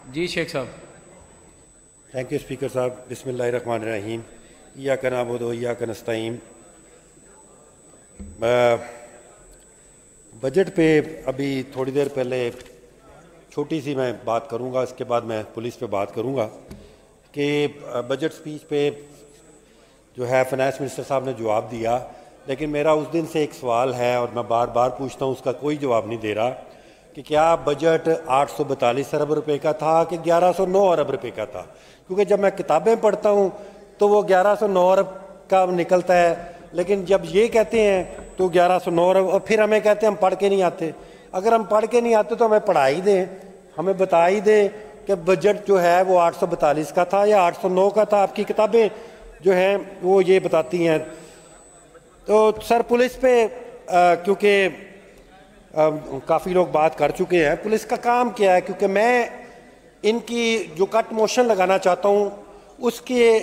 जी शेख साहब। Thank you speaker साहब। बिस्मिल्लाहिर्रहमानिर्रहीम। इय्याका नअबुदु व इय्याका नस्तईन। बजट पे अभी थोड़ी देर पहले छोटी सी मैं बात करूंगा, इसके बाद मैं पुलिस पे बात करूंगा कि बजट स्पीच पे जो है फाइनेंस मिनिस्टर साहब ने जवाब दिया, लेकिन मेरा उस दिन से एक सवाल है और मैं बार बार पूछता हूँ, उसका कोई जवाब नहीं दे रहा कि क्या बजट 842 अरब रुपए का था कि 1109 अरब रुपए का था। क्योंकि जब मैं किताबें पढ़ता हूँ तो वो 1109 अरब का निकलता है, लेकिन जब ये कहते हैं तो 1109 अरब, और फिर हमें कहते हैं हम पढ़ के नहीं आते। अगर हम पढ़ के नहीं आते तो हमें पढ़ा ही दें, हमें बता ही दें कि बजट जो है वो 842 का था या 809 का था। आपकी किताबें जो हैं वो ये बताती हैं। तो सर पुलिस पे क्योंकि काफ़ी लोग बात कर चुके हैं, पुलिस का काम क्या है, क्योंकि मैं इनकी जो कट मोशन लगाना चाहता हूँ उसके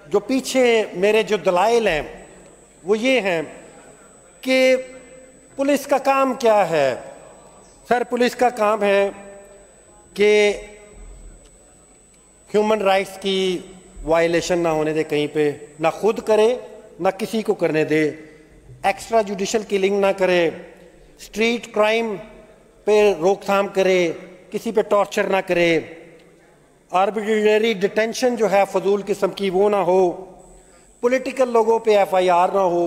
जो पीछे मेरे जो दलाइल हैं वो ये हैं कि पुलिस का काम क्या है। सर पुलिस का काम है कि ह्यूमन राइट्स की वायलेशन ना होने दे कहीं पे, ना खुद करे ना किसी को करने दे, एक्स्ट्रा जुडिशल किलिंग ना करे, स्ट्रीट क्राइम पे रोकथाम करे, किसी पे टॉर्चर ना करे, आर्बिट्रेरी डिटेंशन जो है फजूल किस्म की वो ना हो, पॉलिटिकल लोगों पे FIR ना हो।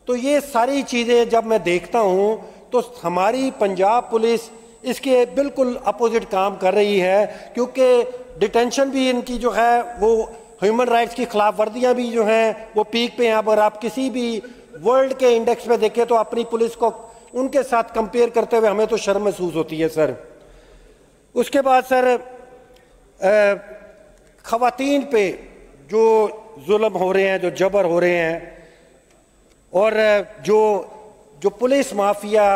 तो ये सारी चीज़ें जब मैं देखता हूँ तो हमारी पंजाब पुलिस इसके बिल्कुल अपोजिट काम कर रही है, क्योंकि डिटेंशन भी इनकी जो है वो ह्यूमन राइट्स की खिलाफ वर्दियाँ भी जो हैं वो पीक पे हैं। अगर आप किसी भी वर्ल्ड के इंडेक्स पे देखें तो अपनी पुलिस को उनके साथ कंपेयर करते हुए हमें तो शर्म महसूस होती है सर। उसके बाद सर ख़वातीन पे जो जुल्म हो रहे हैं, जो जबर हो रहे हैं, और जो पुलिस माफिया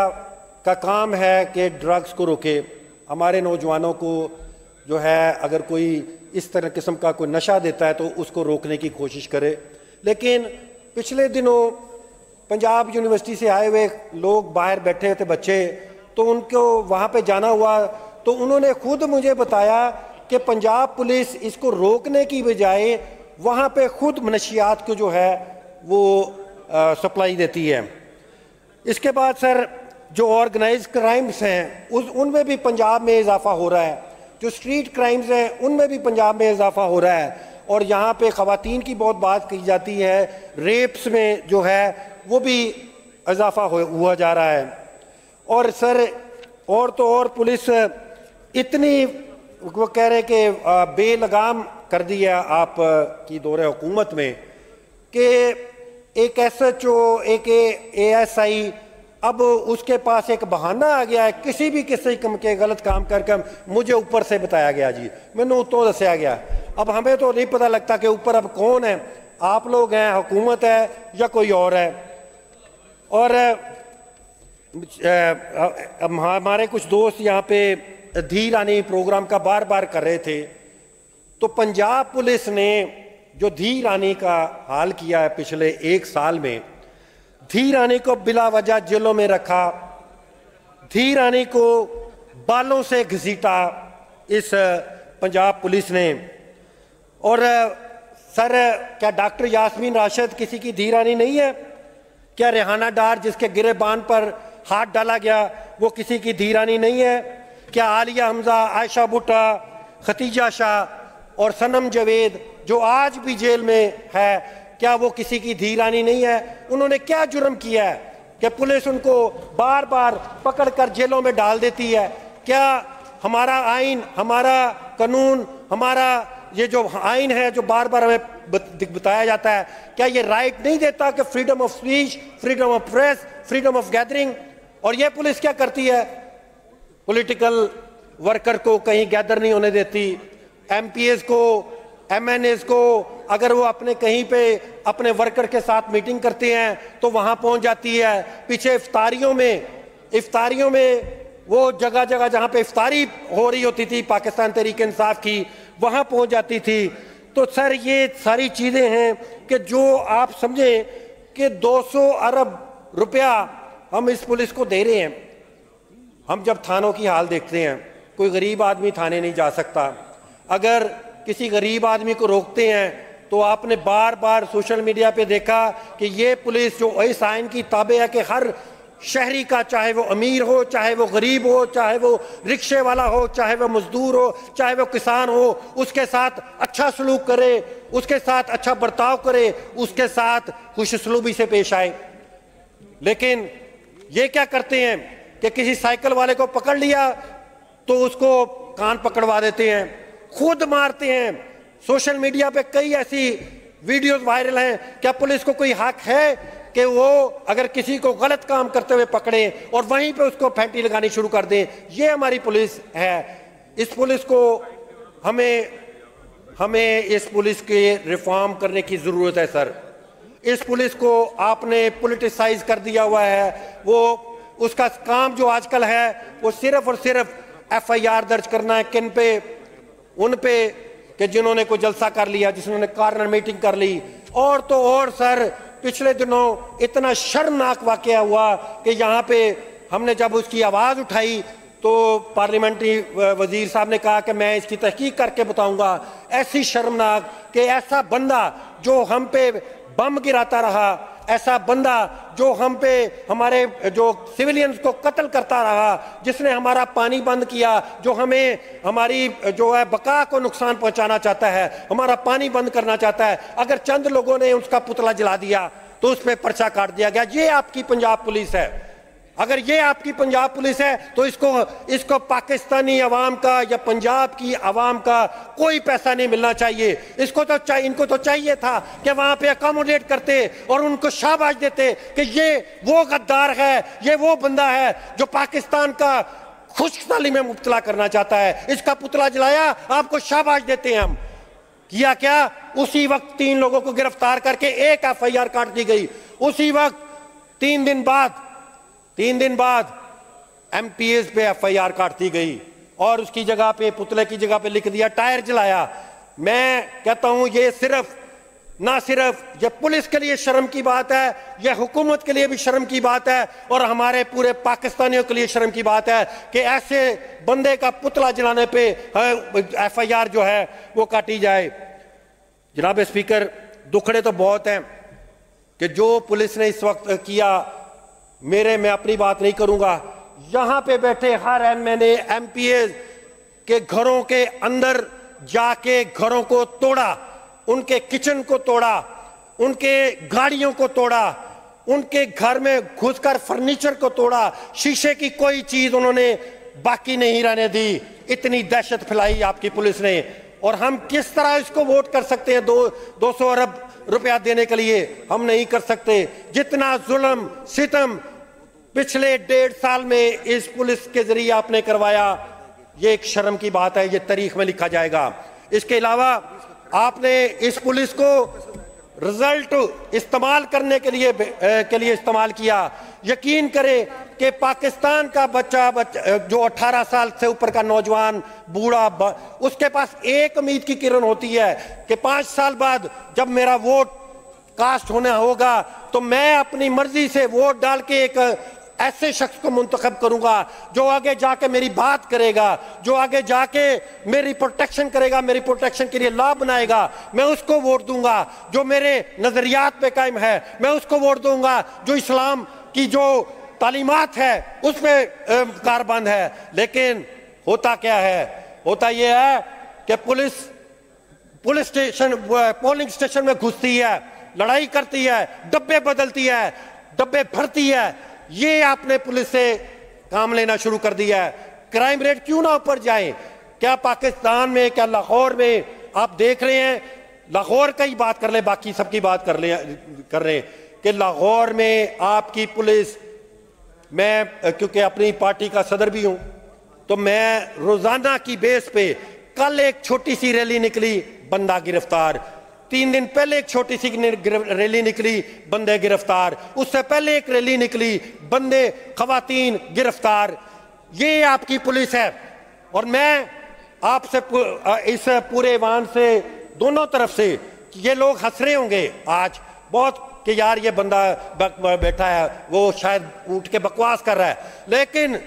का काम है कि ड्रग्स को रोके, हमारे नौजवानों को जो है अगर कोई इस तरह किस्म का कोई नशा देता है तो उसको रोकने की कोशिश करे। लेकिन पिछले दिनों पंजाब यूनिवर्सिटी से आए हुए लोग बाहर बैठे थे बच्चे, तो उनको वहाँ पे जाना हुआ तो उन्होंने खुद मुझे बताया कि पंजाब पुलिस इसको रोकने की बजाय वहाँ पे खुद मनशियात को जो है वो सप्लाई देती है। इसके बाद सर जो ऑर्गेनाइज क्राइम्स हैं उनमें भी पंजाब में इजाफा हो रहा है, जो स्ट्रीट क्राइम्स हैं उनमें भी पंजाब में इजाफा हो रहा है, और यहाँ पे ख़वातीन की बहुत बात की जाती है, रेप्स में जो है वो भी इजाफा हुआ जा रहा है। और सर और तो और पुलिस इतनी वो कह रहे कि बेलगाम कर दिया आप की दौरे हुकूमत में कि एक SHO एक ASI, अब उसके पास एक बहाना आ गया है, किसी भी किस्म के गलत काम करके मुझे ऊपर से बताया गया जी, मैंने तो दसिया गया। अब हमें तो नहीं पता लगता कि ऊपर अब कौन है, आप लोग हैं, हुकूमत है या कोई और है। और हमारे कुछ दोस्त यहाँ पे धी रानी प्रोग्राम का बार बार कर रहे थे, तो पंजाब पुलिस ने जो धी रानी का हाल किया है पिछले 1 साल में, धी रानी को बिला वजह जेलों में रखा, धी रानी को बालों से घसीटा इस पंजाब पुलिस ने। और सर क्या डॉक्टर यास्मीन राशिद किसी की धी रानी नहीं है? क्या रेहाना डार जिसके गिरेबान पर हाथ डाला गया वो किसी की धी रानी नहीं है? क्या आलिया हमजा, आयशा भुट्टा, खतीजा शाह और सनम जावेद जो आज भी जेल में है, क्या वो किसी की धी रानी नहीं है? उन्होंने क्या जुर्म किया है कि पुलिस उनको बार बार पकड़कर जेलों में डाल देती है? क्या हमारा आइन, हमारा कानून, हमारा ये जो आइन है जो बार बार हमें बताया जाता है, क्या ये राइट नहीं देता कि freedom of speech, freedom of press, freedom of gathering? और ये पुलिस क्या करती है? पॉलिटिकल वर्कर को कहीं गैदर नहीं होने देती, MPs को, MNAs को अगर वो अपने कहीं पे अपने वर्कर के साथ मीटिंग करते हैं तो वहां पहुंच जाती है। पीछे इफ्तारियों में वो जगह जगह जहां पे इफ्तारी हो रही होती थी पाकिस्तान तहरीक इंसाफ की, वहां पहुंच जाती थी। तो सर ये सारी चीजें हैं कि जो आप समझे कि 200 अरब रुपया हम इस पुलिस को दे रहे हैं। हम जब थानों की हाल देखते हैं, कोई गरीब आदमी थाने नहीं जा सकता। अगर किसी गरीब आदमी को रोकते हैं तो आपने बार बार सोशल मीडिया पे देखा कि ये पुलिस जो इस आइन की ताबे है कि हर शहरी का, चाहे वो अमीर हो, चाहे वो गरीब हो, चाहे वो रिक्शे वाला हो, चाहे वो मजदूर हो, चाहे वो किसान हो, उसके साथ अच्छा सलूक करे, उसके साथ अच्छा बर्ताव करे, उसके साथ खुशसलूबी से पेश आए। लेकिन ये क्या करते हैं कि किसी साइकिल वाले को पकड़ लिया तो उसको कान पकड़वा देते हैं, खुद मारते हैं। सोशल मीडिया पे कई ऐसी वीडियोस वायरल हैं। क्या पुलिस को कोई हक है कि वो अगर किसी को गलत काम करते हुए पकड़े और वहीं पे उसको फैंटी लगानी शुरू कर दें? ये हमारी पुलिस है। इस पुलिस को हमें इस पुलिस के रिफॉर्म करने की जरूरत है सर। इस पुलिस को आपने पॉलिटिसाइज कर दिया हुआ है। वो उसका काम जो आजकल है वो सिर्फ और सिर्फ FIR दर्ज करना है। किन पे? उन पे कि जिन्होंने कोई जलसा कर लिया, जिन्होंने कॉर्नर मीटिंग कर ली। और तो और सर, पिछले दिनों इतना शर्मनाक वाकया हुआ कि यहाँ पे हमने जब उसकी आवाज़ उठाई तो पार्लियामेंट्री वजीर साहब ने कहा कि मैं इसकी तहकीक करके बताऊंगा। ऐसी शर्मनाक कि ऐसा बंदा जो हम पे बम गिराता रहा, ऐसा बंदा जो हम पे हमारे जो सिविलियंस को कत्ल करता रहा, जिसने हमारा पानी बंद किया, जो हमें हमारी जो है बका को नुकसान पहुंचाना चाहता है, हमारा पानी बंद करना चाहता है, अगर चंद लोगों ने उसका पुतला जला दिया तो उस पर पर्चा काट दिया गया। ये आपकी पंजाब पुलिस है। अगर ये आपकी पंजाब पुलिस है तो इसको पाकिस्तानी अवाम का या पंजाब की अवाम का कोई पैसा नहीं मिलना चाहिए। इनको तो चाहिए था कि वहां पे अकोमोडेट करते और उनको शाबाश देते कि ये वो गद्दार है, ये वो बंदा है जो पाकिस्तान का खुशहाली में मुब्तला करना चाहता है। इसका पुतला जलाया, आपको शाबाश देते हैं हम। किया क्या? उसी वक्त 3 लोगों को गिरफ्तार करके एक FIR काट दी गई। उसी वक्त 3 दिन बाद MPs पे FIR काट दी गई और उसकी जगह पे, पुतले की जगह पे लिख दिया टायर जलाया। मैं कहता हूं ये ना सिर्फ ये पुलिस के लिए शर्म की बात है, यह हुकूमत के लिए भी शर्म की बात है और हमारे पूरे पाकिस्तानियों के लिए शर्म की बात है कि ऐसे बंदे का पुतला जलाने पे FIR जो है वो काटी जाए। जनाब स्पीकर, दुखड़े तो बहुत हैं कि जो पुलिस ने इस वक्त किया। मैं अपनी बात नहीं करूंगा। यहां पे बैठे हर MNA MPs के घरों के अंदर जाके घरों को तोड़ा, उनके किचन को तोड़ा, उनके गाड़ियों को तोड़ा, उनके घर में घुसकर फर्नीचर को तोड़ा, शीशे की कोई चीज उन्होंने बाकी नहीं रहने दी। इतनी दहशत फैलाई आपकी पुलिस ने। और हम किस तरह इसको वोट कर सकते हैं 200 अरब रुपया देने के लिए? हम नहीं कर सकते। जितना जुल्म सितम पिछले 1.5 साल में इस पुलिस के जरिए आपने करवाया, ये एक शर्म की बात है, ये तारीख में लिखा जाएगा। इसके अलावा आपने इस पुलिस को रिजल्ट इस्तेमाल करने के लिए इस्तेमाल किया। यकीन करें कि पाकिस्तान का बच्चा जो 18 साल से ऊपर का नौजवान, बूढ़ा, उसके पास एक उम्मीद की किरण होती है कि 5 साल बाद जब मेरा वोट कास्ट होना होगा तो मैं अपनी मर्जी से वोट डाल के एक ऐसे शख्स को मुंतखब करूंगा जो आगे जाके मेरी बात करेगा, जो आगे जाके मेरी प्रोटेक्शन करेगा, मेरी प्रोटेक्शन के लिए लॉ बनाएगा। मैं उसको वोट दूंगा। जो मेरे नजरियात पे कायम है मैं उसको वोट दूंगा। जो इस्लाम की जो तालीमात है उसमें कारबंद है। लेकिन होता क्या है? होता यह है कि पुलिस स्टेशन, पोलिंग स्टेशन में घुसती है, लड़ाई करती है, डब्बे बदलती है, डब्बे भरती है। ये आपने पुलिस से काम लेना शुरू कर दिया है। क्राइम रेट क्यों ना ऊपर जाए? क्या पाकिस्तान में, क्या लाहौर में आप देख रहे हैं? लाहौर का ही बात कर ले, बाकी सबकी बात कर रहे हैं कि लाहौर में आपकी पुलिस, मैं क्योंकि अपनी पार्टी का सदर भी हूं तो मैं रोजाना की बेस पे, कल एक छोटी सी रैली निकली, बंदा गिरफ्तार। 3 दिन पहले एक छोटी सी रैली निकली, बंदे गिरफ्तार। उससे पहले एक रैली निकली, बंदे, खवातीन गिरफ्तार। ये आपकी पुलिस है। और मैं आपसे इस पूरे ईवान से, दोनों तरफ से, ये लोग हंस रहे होंगे आज बहुत कि यार ये बंदा बैठा है, वो शायद उठ के बकवास कर रहा है। लेकिन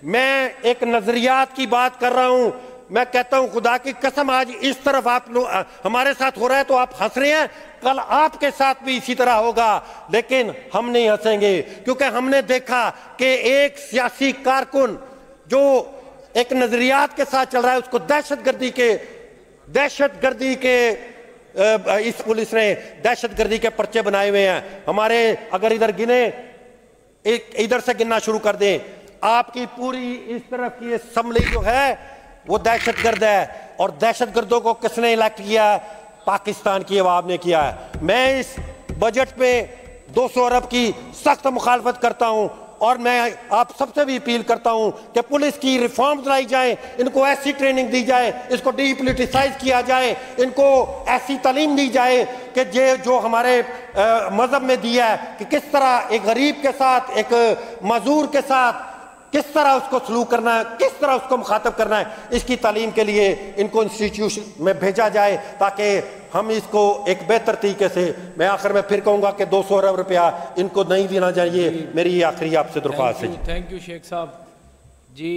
मैं एक नजरियात की बात कर रहा हूं। मैं कहता हूं खुदा की कसम, आज इस तरफ आप लोग हमारे साथ हो रहा है तो आप हंस रहे हैं, कल आपके साथ भी इसी तरह होगा, लेकिन हम नहीं हंसेंगे, क्योंकि हमने देखा कि एक सियासी कारकुन जो एक नजरियात के साथ चल रहा है, उसको दहशतगर्दी के इस पुलिस ने दहशतगर्दी के पर्चे बनाए हुए हैं हमारे। अगर इधर गिने, एक इधर से गिनना शुरू कर दें, आपकी पूरी इस तरफ की असेंबली जो है वो दहशतगर्द है, और दहशतगर्दों को किसने इलेक्ट किया है? पाकिस्तान की अवाम ने किया है। मैं इस बजट पे 200 अरब की सख्त मुखालफत करता हूं, और मैं आप सबसे भी अपील करता हूं कि पुलिस की रिफॉर्म्स लाई जाए, इनको ऐसी ट्रेनिंग दी जाए, इसको डीपोलिटिसाइज किया जाए, इनको ऐसी तालीम दी जाए कि जो हमारे मजहब में दिया है कि किस तरह एक गरीब के साथ, एक मजदूर के साथ किस तरह उसको सलूक करना है, किस तरह उसको मुखातब करना है, इसकी तालीम के लिए इनको इंस्टीट्यूशन में भेजा जाए, ताकि हम इसको एक बेहतर तरीके से। मैं आखिर में फिर कहूंगा कि 200 अरब रुपया इनको नहीं देना चाहिए। मेरी आखिरी आपसे दरख्वास्त है। थैंक यू शेख साहब जी।